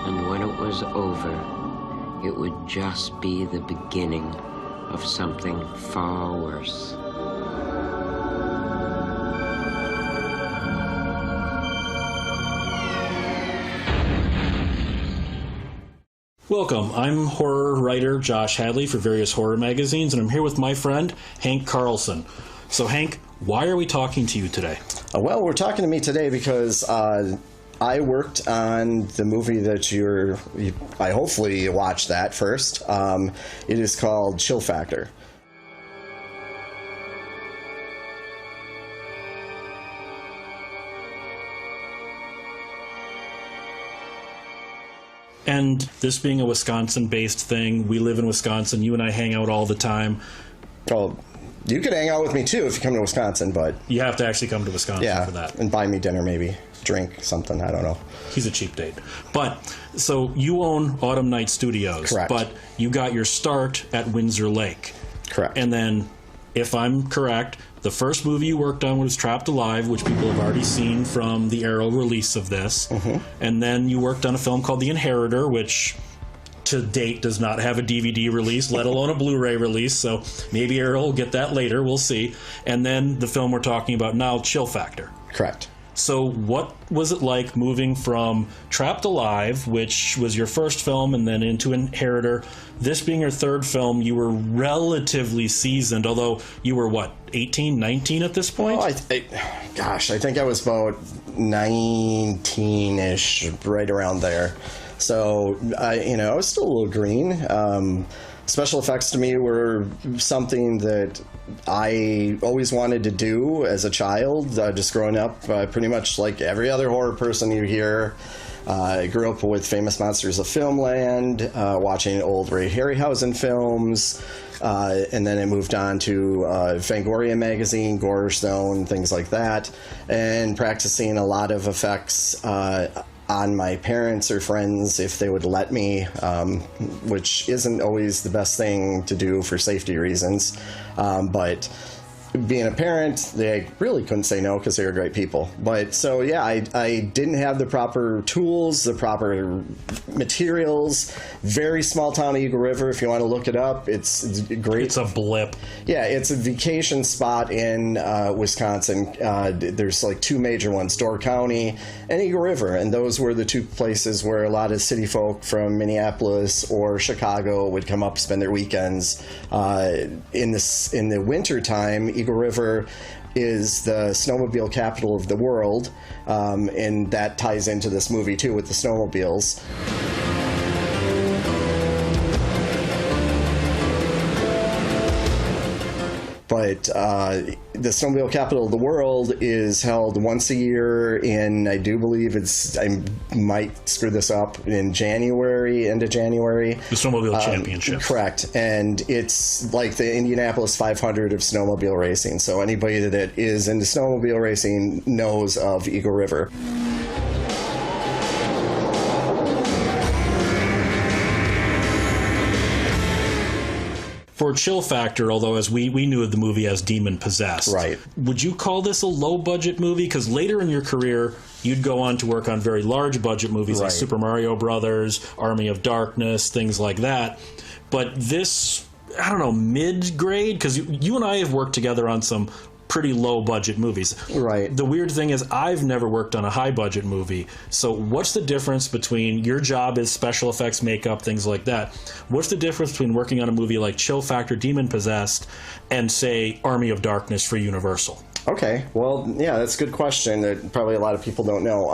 And when it was over, it would just be the beginning of something far worse. Welcome. I'm horror writer Josh Hadley for various horror magazines, and I'm here with my friend Hank Carlson. So, Hank, why are we talking to you today? Well, we're talking to me today because I worked on the movie that I hopefully watched that first. It is called Chill Factor. And this being a Wisconsin-based thing, we live in Wisconsin. You and I hang out all the time. Well, you could hang out with me too if you come to Wisconsin, but you have to actually come to Wisconsin for that. And buy me dinner, maybe drink something. I don't know. He's a cheap date. But so you own Autumn Night Studios. Correct. But you got your start at Windsor Lake. Correct. And then, if I'm correct, the first movie you worked on was Trapped Alive, which people have already seen from the Arrow release of this. Mm-hmm. And then you worked on a film called The Inheritor, which to date does not have a DVD release, let alone a Blu-ray release. So maybe Arrow will get that later. We'll see. And then the film we're talking about now, Chill Factor. Correct. So what was it like moving from Trapped Alive, which was your first film, and then into Inheritor? This being your third film, you were relatively seasoned, although you were, 18, 19 at this point? Oh, I think I was about 19-ish, right around there. So, I was still a little green. Special effects to me were something that I always wanted to do as a child, just growing up, pretty much like every other horror person you hear. I grew up with Famous Monsters of Filmland, watching old Ray Harryhausen films, and then I moved on to Fangoria magazine, Gore Zone, things like that, and practicing a lot of effects on my parents or friends if they would let me, which isn't always the best thing to do for safety reasons. But being a parent, they really couldn't say no because they were great people. But so, yeah, I didn't have the proper tools, the proper materials. Very small town, Eagle River, if you want to look it up. It's great. It's a blip. Yeah, it's a vacation spot in Wisconsin. There's like two major ones, Door County and Eagle River. And those were the two places where a lot of city folk from Minneapolis or Chicago would come up, spend their weekends. In the winter time, Eagle River is the snowmobile capital of the world, and that ties into this movie too with the snowmobiles. But the snowmobile capital of the world is held once a year in, I do believe I might screw this up, in January, end of January. The Snowmobile Championship. Correct. And it's like the Indianapolis 500 of snowmobile racing. So anybody that is into snowmobile racing knows of Eagle River. For Chill Factor, although as we knew of the movie as Demon Possessed, right? Would you call this a low-budget movie? Because later in your career, you'd go on to work on very large-budget movies like Super Mario Brothers, Army of Darkness, things like that. But this, I don't know, mid-grade? Because you and I have worked together on some pretty low-budget movies. Right. The weird thing is I've never worked on a high-budget movie. So what's the difference between your job is special effects, makeup, things like that? What's the difference between working on a movie like Chill Factor, Demon Possessed, and, say, Army of Darkness for Universal? Okay, well, yeah, that's a good question that probably a lot of people don't know.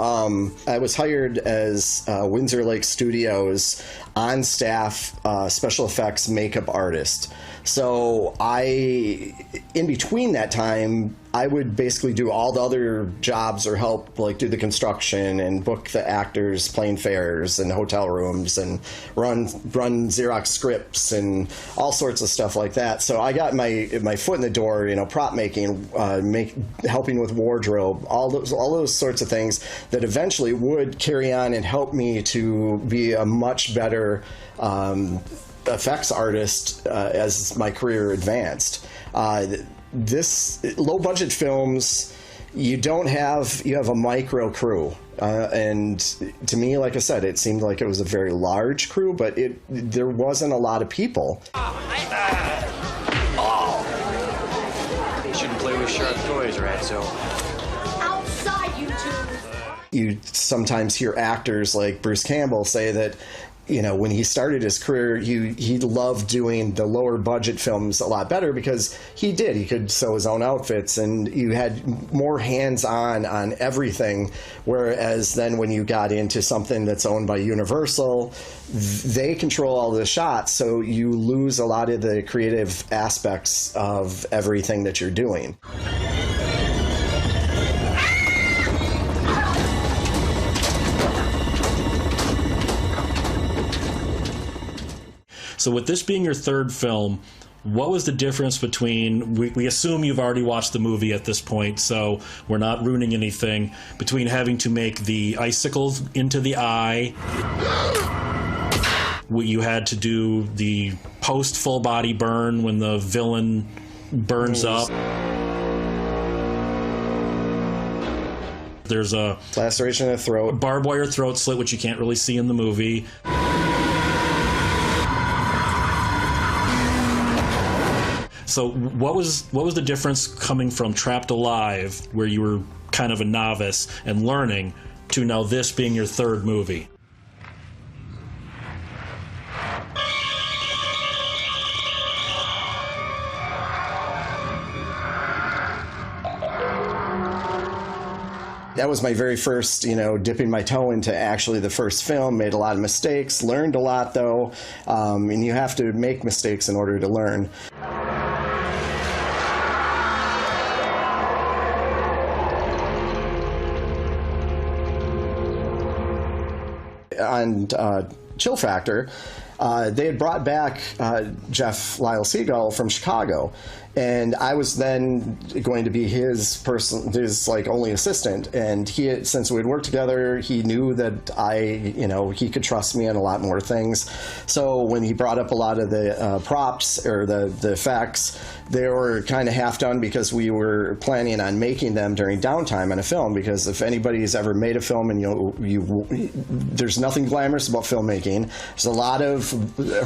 I was hired as Windsor Lake Studios on-staff special effects makeup artist. So in between that time, I would basically do all the other jobs or help, like do the construction and book the actors, plane fares and hotel rooms and run Xerox scripts and all sorts of stuff like that. So I got my foot in the door, prop making, helping with wardrobe, all those sorts of things that eventually would carry on and help me to be a much better effects artist as my career advanced. This low budget films you have a micro crew. And to me, like I said, it seemed like it was a very large crew, but there wasn't a lot of people. You shouldn't play with sharp toys, Ratso. Outside, you two. You sometimes hear actors like Bruce Campbell say that, when he started his career, he loved doing the lower budget films a lot better because he could sew his own outfits, and you had more hands-on on everything. Whereas then when you got into something that's owned by Universal, they control all the shots, so you lose a lot of the creative aspects of everything that you're doing. So with this being your third film, what was the difference between, we assume you've already watched the movie at this point, so we're not ruining anything, between having to make the icicles into the eye, you had to do the post full body burn when the villain burns up. There's a laceration of the throat, barbed wire throat slit, which you can't really see in the movie. So what was the difference coming from Trapped Alive, where you were kind of a novice and learning, to now this being your third movie? That was my very first, dipping my toe into actually the first film. Made a lot of mistakes, learned a lot though, and you have to make mistakes in order to learn. On Chill Factor, they had brought back Jeff Lyle Seagull from Chicago, and I was then going to be his only assistant. And since we had worked together, he knew that he could trust me on a lot more things. So when he brought up a lot of the props or the effects, they were kind of half done because we were planning on making them during downtime on a film. Because if anybody's ever made a film, and there's nothing glamorous about filmmaking. There's a lot of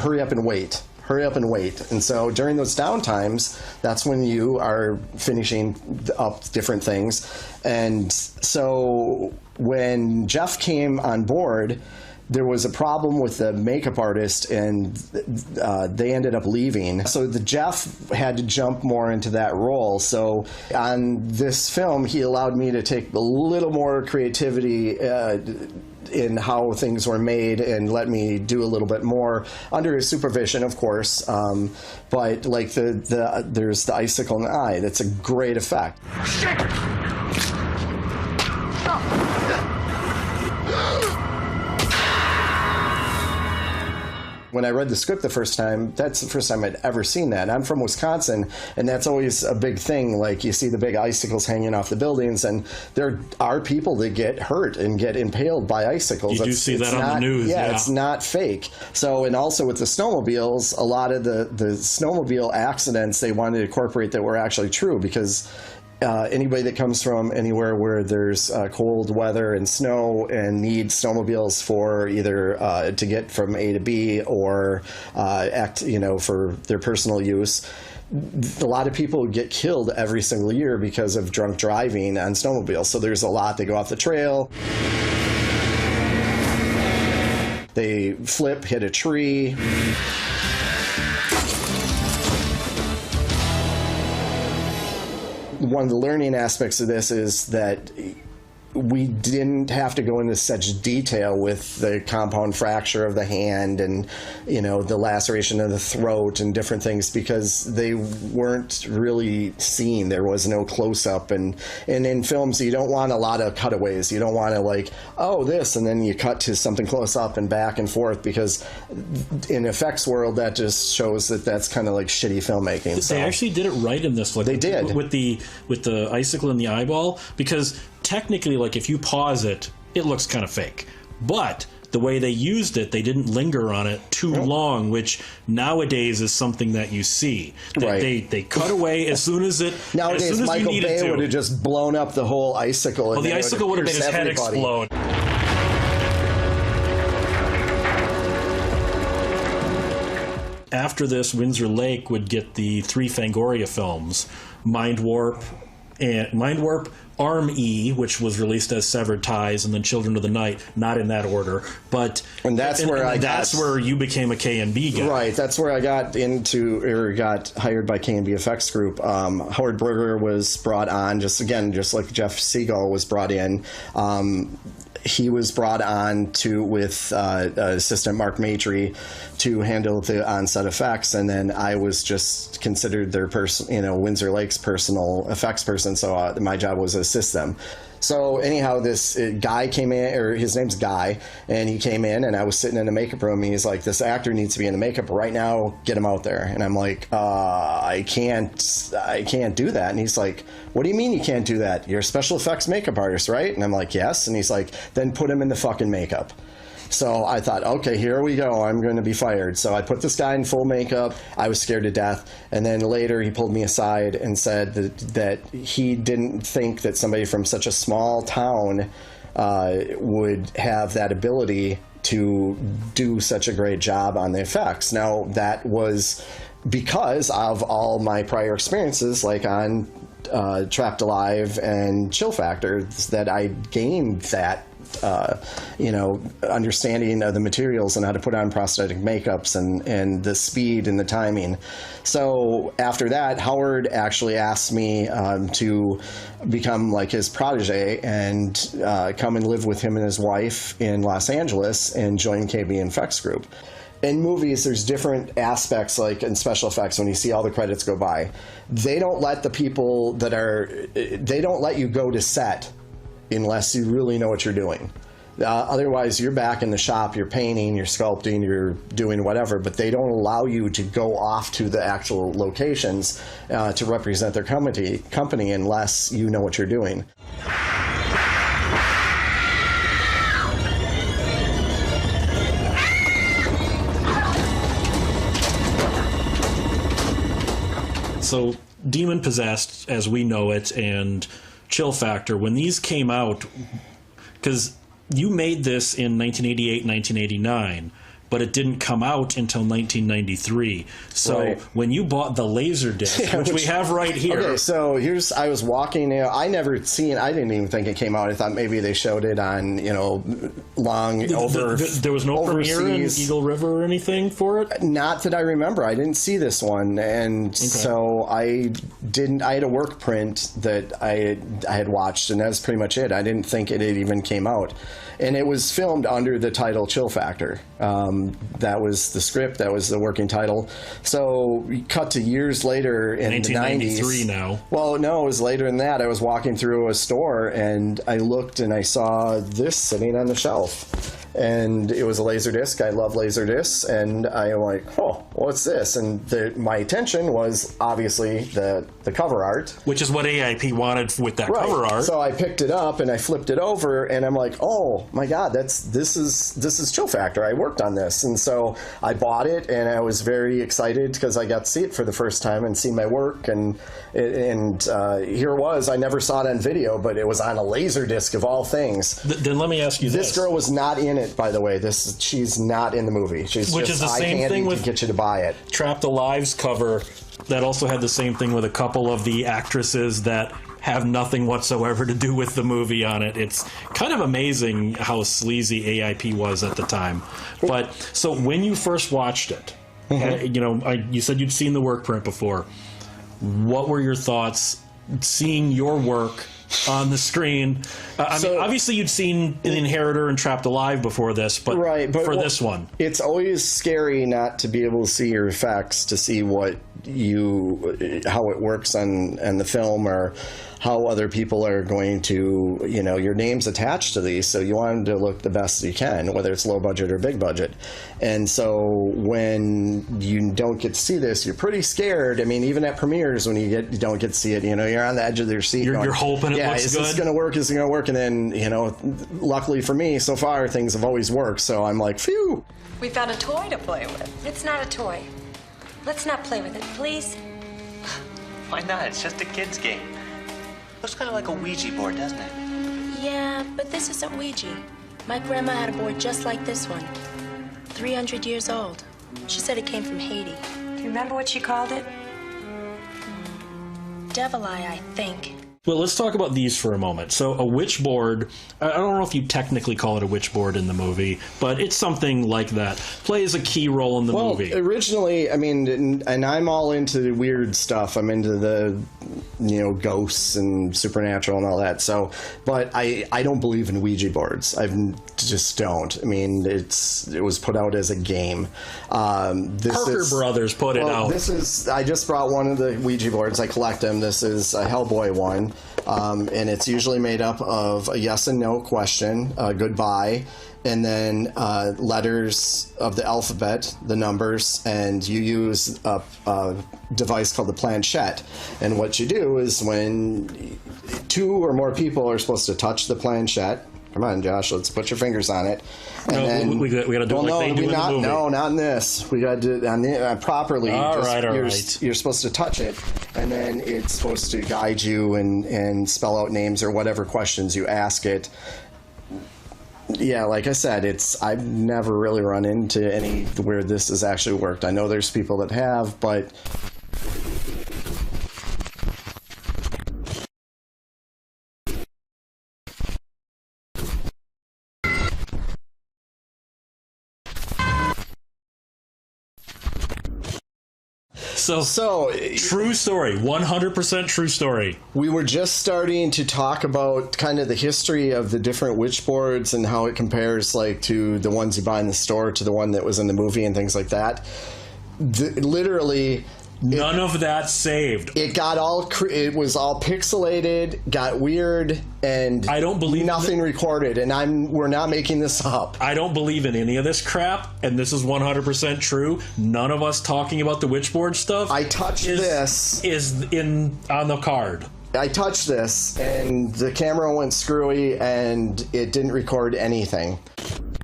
hurry up and wait. And so during those downtimes, that's when you are finishing up different things. And so when Jeff came on board, there was a problem with the makeup artist, and they ended up leaving. So Jeff had to jump more into that role. So on this film, he allowed me to take a little more creativity in how things were made and let me do a little bit more under his supervision, of course. But like there's the icicle in the eye. That's a great effect. When I read the script the first time, that's the first time I'd ever seen that. I'm from Wisconsin, and that's always a big thing. Like, you see the big icicles hanging off the buildings, and there are people that get hurt and get impaled by icicles. You do see that on the news. Yeah, it's not fake. So, and also with the snowmobiles, a lot of the snowmobile accidents they wanted to incorporate that were actually true, because anybody that comes from anywhere where there's cold weather and snow and needs snowmobiles for either to get from A to B or for their personal use, a lot of people get killed every single year because of drunk driving on snowmobiles. So there's a lot that go off the trail. They flip, hit a tree. One of the learning aspects of this is that we didn't have to go into such detail with the compound fracture of the hand and, the laceration of the throat and different things, because they weren't really seen. There was no close-up. And in films, you don't want a lot of cutaways. You don't want to this, and then you cut to something close up and back and forth, because in effects world, that just shows that that's kind of like shitty filmmaking. They actually did it right in this. They did. With the icicle in the eyeball, because technically, if you pause it, it looks kind of fake. But the way they used it, they didn't linger on it too long, which nowadays is something that you see. They cut away as soon as it. Nowadays, as soon as Michael you needed Bay to. would have just blown up the whole icicle. Well, the icicle would have made his head explode. After this, Windsor Lake would get the 3 Fangoria films, Mind Warp, Arm E, which was released as Severed Ties, and then Children of the Night, not in that order. But that's where you became a K&B guy. Right, that's where I got got hired by K&B Effects Group. Howard Berger was brought on, just like Jeff Segal was brought in. He was brought on with assistant Mark Maitre to handle the on-set effects, and then I was just considered their Windsor Lake's personal effects person. So my job was to assist them. So anyhow, this guy came in, or his name's Guy, and he came in, and I was sitting in the makeup room, and he's like, "This actor needs to be in the makeup right now. Get him out there." And I'm like, I can't do that." And he's like, "What do you mean you can't do that? You're a special effects makeup artist, right?" And I'm like, "Yes." And he's like, "Then put him in the fucking makeup." So I thought, okay, here we go. I'm going to be fired. So I put this guy in full makeup. I was scared to death. And then later he pulled me aside and said that he didn't think that somebody from such a small town would have that ability to do such a great job on the effects. Now, that was because of all my prior experiences, like on Trapped Alive and Chill Factor, that I gained that understanding of the materials and how to put on prosthetic makeups and the speed and the timing. So after that, Howard actually asked me to become like his protege and come and live with him and his wife in Los Angeles and join KB Effects Group. In movies, there's different aspects, like in special effects, when you see all the credits go by. They don't let they don't let you go to set unless you really know what you're doing. Otherwise, you're back in the shop, you're painting, you're sculpting, you're doing whatever, but they don't allow you to go off to the actual locations to represent their company unless you know what you're doing. So, Demon Possessed, as we know it, and Chill Factor, when these came out, because you made this in 1988, 1989, but it didn't come out until 1993. So right. When you bought the Laserdisc, which we have right here. Okay, so I was walking, I didn't even think it came out. I thought maybe they showed it on, there was no premiere in Eagle River or anything for it? Not that I remember. I didn't see this one. And so I had a work print that I had watched, and that was pretty much it. I didn't think it even came out. And it was filmed under the title Chill Factor. That was the script. That was the working title. So we cut to years later in the 1993 now. Well, no, it was later than that. I was walking through a store, and I looked, and I saw this sitting on the shelf. And it was a Laserdisc. I love Laserdiscs. And I'm like, oh, what's this? And my attention was obviously the cover art. Which is what AIP wanted with that cover art. So I picked it up and I flipped it over, and I'm like, oh my God, this is Chill Factor. I worked on this. And so I bought it, and I was very excited because I got to see it for the first time and see my work. And here it was. I never saw it on video, but it was on a Laserdisc of all things. Then let me ask you this. This girl was not in it, by the way. She's not in the movie. Which is the same thing with to get you to buy it. Trapped Alive's cover. That also had the same thing with a couple of the actresses that have nothing whatsoever to do with the movie on it. It's kind of amazing how sleazy AIP was at the time. But so when you first watched it, you said you'd seen the work print before. What were your thoughts seeing your work on the screen? I mean, obviously you'd seen The Inheritor and Trapped Alive before this, but for this one. It's always scary not to be able to see your effects, to see what how it works on the film, or how other people are going to, your name's attached to these, so you want them to look the best you can, whether it's low budget or big budget. And so when you don't get to see this, you're pretty scared. I mean, even at premieres, when you don't get to see it, you're on the edge of your seat. You're hoping it looks is good. Is this going to work? Is it going to work? And then, luckily for me, so far, things have always worked. So I'm like, phew. We found a toy to play with. It's not a toy. Let's not play with it, please. Why not? It's just a kid's game. Looks kind of like a Ouija board, doesn't it? Yeah, but this isn't Ouija. My grandma had a board just like this one. 300 years old. She said it came from Haiti. Do you remember what she called it? Devil Eye, I think. Well, let's talk about these for a moment. So a witch board, I don't know if you technically call it a witch board in the movie, but it's something like that. Plays a key role in the movie. Originally, I mean, and I'm all into the weird stuff. I'm into the, ghosts and supernatural and all that. So, but I don't believe in Ouija boards. I just don't. I mean, it was put out as a game. Parker Brothers put it out. I just brought one of the Ouija boards. I collect them. This is a Hellboy one. And it's usually made up of a yes and no question, goodbye, and then letters of the alphabet, the numbers, and you use a device called the planchette. And what you do is when 2 or more people are supposed to touch the planchette. Come on, Josh, let's put your fingers on it. And then, we got to do it like they do in the movie. No, not in this. We got to do it properly. All right. You're supposed to touch it, and then it's supposed to guide you and spell out names or whatever questions you ask it. Yeah, like I said, I've never really run into any where this has actually worked. I know there's people that have, but... So true story, 100% true story. We were just starting to talk about kind of the history of the different witch boards and how it compares like to the ones you buy in the store to the one that was in the movie and things like that. Literally... None of that saved. It it was all pixelated, got weird, and I don't believe nothing recorded. And we're not making this up. I don't believe in any of this crap, and this is 100% true. None of us talking about the witchboard stuff. I touched this. Is on the card. I touched this, and the camera went screwy, and it didn't record anything.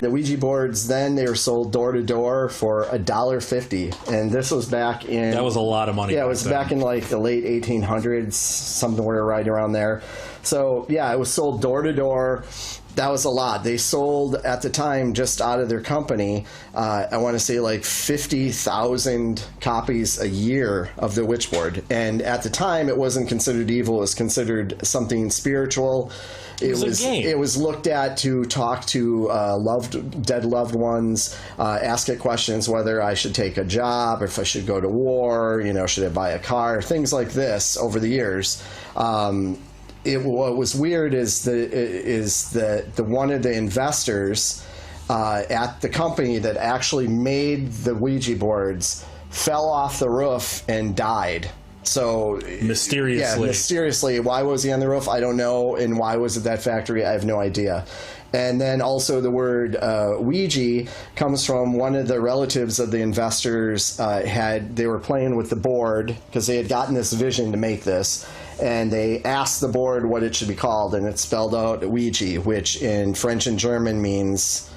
The Ouija boards, then they were sold door to door for $1.50, and this was back in... That was a lot of money. Yeah, it was back in like the late 1800s, somewhere right around there. So yeah, it was sold door to door. That was a lot. They sold at the time, just out of their company, I want to say like 50,000 copies a year of the witchboard. And at the time, it wasn't considered evil. It was considered something spiritual. It was a game. It was looked at to talk to dead loved ones, ask it questions whether I should take a job, or if I should go to war, should I buy a car, things like this over the years. What was weird is that one of the investors at the company that actually made the Ouija boards fell off the roof and died. So mysteriously. Yeah, mysteriously. Why was he on the roof? I don't know. And why was it that factory? I have no idea. And then also the word Ouija comes from one of the relatives of the investors. They were playing with the board because they had gotten this vision to make this. And they asked the board what it should be called, and it spelled out Ouija, which in French and German means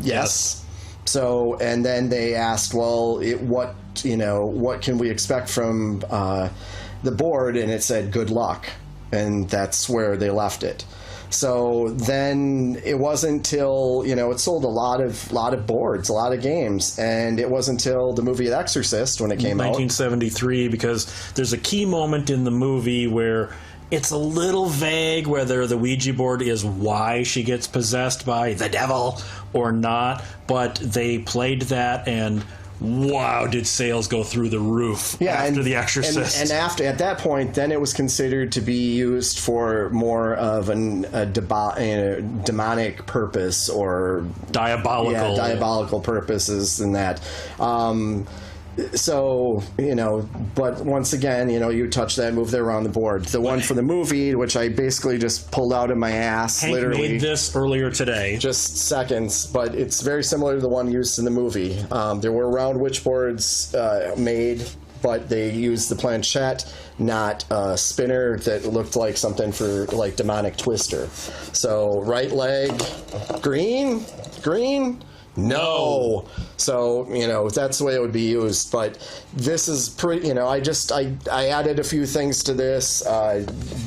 yes. So, and then they asked, well, what can we expect from the board? And it said good luck, and that's where they left it. So then it wasn't till, it sold a lot of boards, a lot of games, and it wasn't until the movie The Exorcist when it came out. 1973, because there's a key moment in the movie where it's a little vague whether the Ouija board is why she gets possessed by the devil or not, but they played that, and wow, did sales go through the roof after The Exorcist. And after, at that point, then it was considered to be used for more of a demonic purpose or... Diabolical purposes than that. So, but once again, you touch that, move that around the board. The one for the movie, which I basically just pulled out of my ass, Hank literally. made this earlier today. Just seconds, but it's very similar to the one used in the movie. There were round witchboards made, but they used the planchette, not a spinner that looked like something for like demonic twister. So right leg, green, no. So, that's the way it would be used. But this is pretty, I added a few things to this,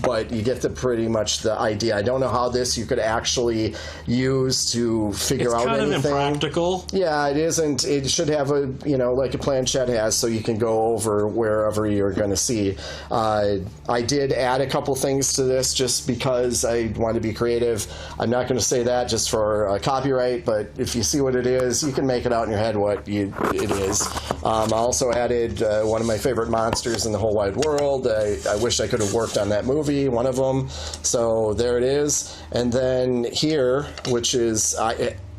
but you get pretty much the idea. I don't know how this you could actually use to figure out anything. It's kind of impractical. Yeah, it isn't. It should have like a planchette has, so you can go over wherever you're going to see. I did add a couple things to this just because I wanted to be creative. I'm not going to say that just for copyright, but if you see what it is, you can make it out in your head what it is. I also added one of my favorite monsters in the whole wide world. I wish I could have worked on that movie, one of them. So there it is. And then here, which is,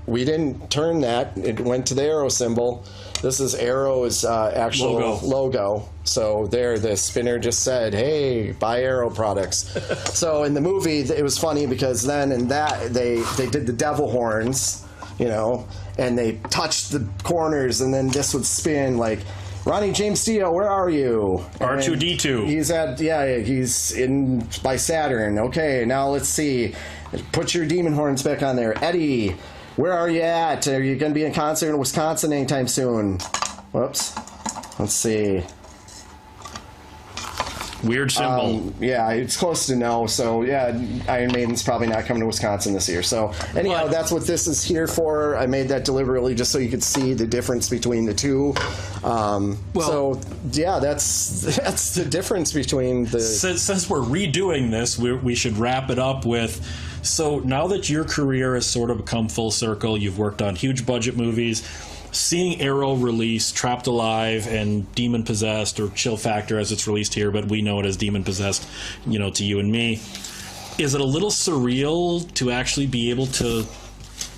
we didn't turn that. It went to the arrow symbol. This is Arrow's actual logo. So there, the spinner just said, hey, buy Arrow products. So in the movie, it was funny because then in that, they did the devil horns, and they touched the corners, and then this would spin like, Ronnie James Dio, where are you? R2-D2. He's in by Saturn. Okay, now let's see. Put your demon horns back on there. Eddie, where are you at? Are you going to be in concert in Wisconsin anytime soon? Whoops. Let's see. Weird symbol. Yeah, it's close to no. So, yeah, Iron Maiden's probably not coming to Wisconsin this year. So, anyhow, that's what this is here for. I made that deliberately just so you could see the difference between the two. So, yeah, that's the difference between the... Since we're redoing this, we should wrap it up with... So, now that your career has sort of come full circle, you've worked on huge budget movies... Seeing Arrow release Trapped Alive and Demon Possessed, or Chill Factor as it's released here, but we know it as Demon Possessed, to you and me. Is it a little surreal to actually be able to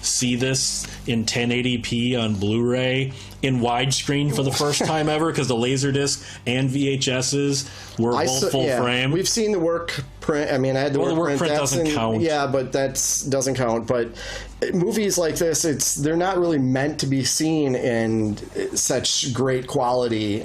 see this in 1080p on Blu-ray in widescreen for the first time ever? Because the Laserdisc and VHSs were both full frame. We've seen the work print. I mean, I had the work print. Doesn't count. Yeah, but that doesn't count. But movies like this, they're not really meant to be seen in such great quality.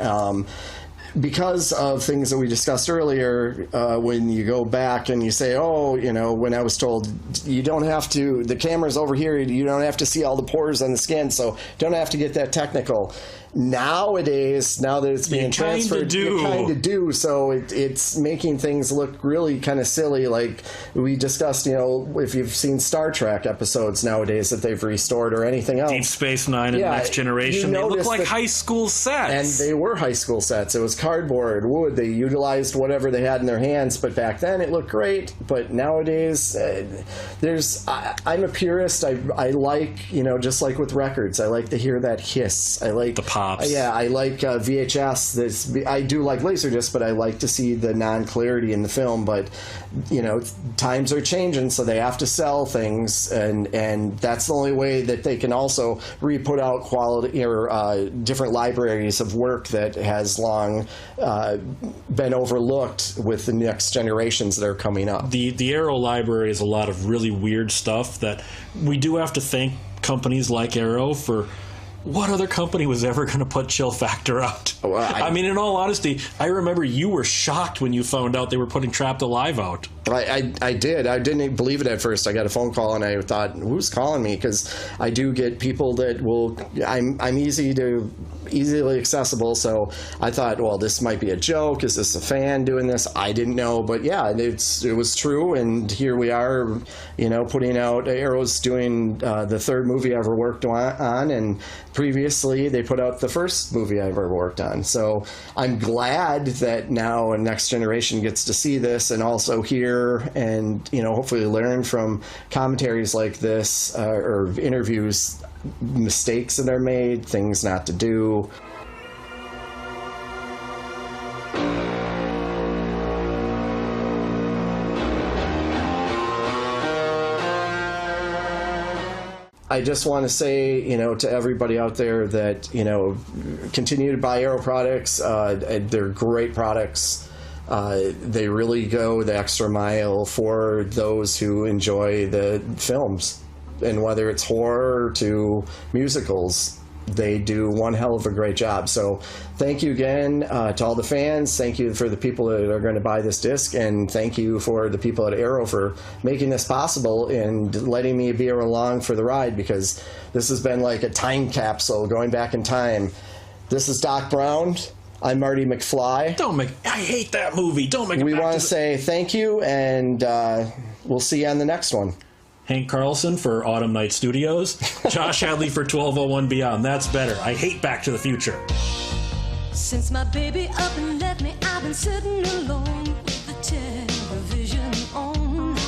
Because of things that we discussed earlier, when you go back and you say, when I was told you don't have to, the camera's over here, you don't have to see all the pores on the skin, so don't have to get that technical. Nowadays, now that it's being transferred, you kind of do. So it's making things look really kind of silly. Like we discussed, if you've seen Star Trek episodes nowadays that they've restored or anything else. Deep Space Nine and Next Generation, they look like high school sets. And they were high school sets. It was cardboard, wood. They utilized whatever they had in their hands. But back then it looked great. But nowadays, I'm a purist. I like, just like with records, I like to hear that hiss. I like the pops. Yeah, I like VHS. I do like Laserdisc, but I like to see the non-clarity in the film. But times are changing, so they have to sell things, and that's the only way that they can also re-put out quality or different libraries of work that has long been overlooked with the next generations that are coming up. The Arrow library is a lot of really weird stuff that we do have to thank companies like Arrow for. What other company was ever going to put Chill Factor out? Well, I mean, in all honesty, I remember you were shocked when you found out they were putting Trapped Alive out. I did. I didn't believe it at first. I got a phone call and I thought, who's calling me? Because I do get people that will. I'm easily accessible. So I thought, well, this might be a joke. Is this a fan doing this? I didn't know, but yeah, it was true. And here we are, putting out. Arrow's doing the third movie I ever worked on, and previously they put out the first movie I ever worked on. So I'm glad that now a next generation gets to see this and also hear and hopefully learn from commentaries like this or interviews, mistakes that are made, things not to do. I just want to say, to everybody out there that, continue to buy Arrow products. They're great products. They really go the extra mile for those who enjoy the films. And whether it's horror to musicals, they do one hell of a great job. So thank you again to all the fans. Thank you for the people that are going to buy this disc. And thank you for the people at Arrow for making this possible and letting me be along for the ride, because this has been like a time capsule going back in time. This is Doc Brown. I'm Marty McFly. I hate that movie. Don't make it. We want to say thank you, and we'll see you on the next one. Hank Carlson for Autumn Night Studios. Josh Hadley for 1201 Beyond. That's better. I hate Back to the Future. Since my baby up and left me, I've been sitting alone with the television on.